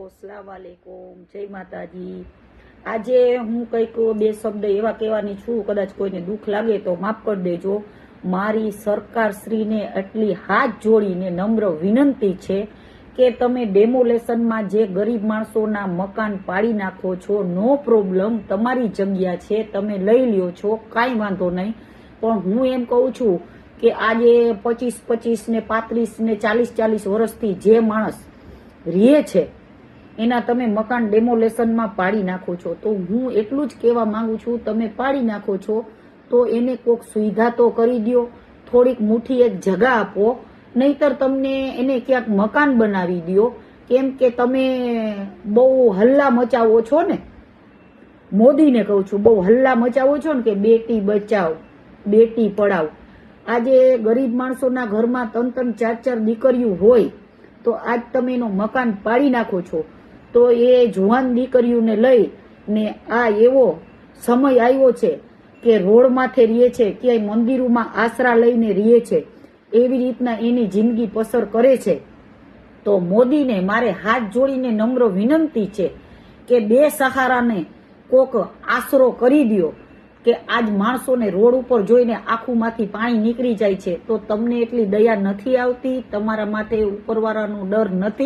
अस्सलाम वालेकुम, जय माताजी। આજે હું કંઈક બે શબ્દ એવા કહેવાની છું, કદાચ કોઈને દુઃખ લાગે તો માફ કરી દેજો। મારી સરકારશ્રીને એટલી હાથ જોડીને નમ્ર વિનંતી છે કે તમે ડેમોલેશનમાં જે ગરીબ માણસોના મકાન પાડી નાખો છો, નો પ્રોબ્લેમ, તમારી જગ્યા છે, તમે લઈ લ્યો છો, કાંઈ વાંધો નહીં। પણ હું એમ કહું છું કે આજે 25 ને 35 ને 40 વર્ષથી જે માણસ રહે છે એના તમે મકાન ડેમોલેશનમાં પાડી નાખો છો, તો હું એટલું જ કહેવા માંગુ છું, તમે પાડી નાખો છો તો એને કોઈક સુવિધા તો કરી દો, થોડીક મુઠ્ઠી એક જગા આપો, નહીતર તમને એને ક્યાંક મકાન બનાવી દો। કેમ કે તમે બહુ હલ્લા મચાવો છો ને, મોદીને કહું છું, બહુ હલ્લા મચાવો છો ને કે બેટી બચાવ બેટી પઢાઓ। આજે ગરીબ માણસોના ઘરમાં 3 4 દીકરીઓ હોય તો આજ તમે એનો મકાન પાડી નાખો છો, તો એ જુવાન દીકરીઓને લઈ ને આ એવો સમય આવ્યો છે કે રોડ માથે રહે છે, ક્યાંય મંદિરોમાં આશરા લઈને રહે છે, એવી રીતના એની જિંદગી પસાર કરે છે। તો મોદીને મારે હાથ જોડીને નમ્ર વિનંતી છે કે બે સહારાને કોક આશરો કરી દો કે આજ માણસોને રોડ ઉપર જોઈને આંખોમાંથી પાણી નીકળી જાય છે, તો તમને એટલી દયા નથી આવતી, તમારા માથે ઉપરવાળાનો ડર નથી।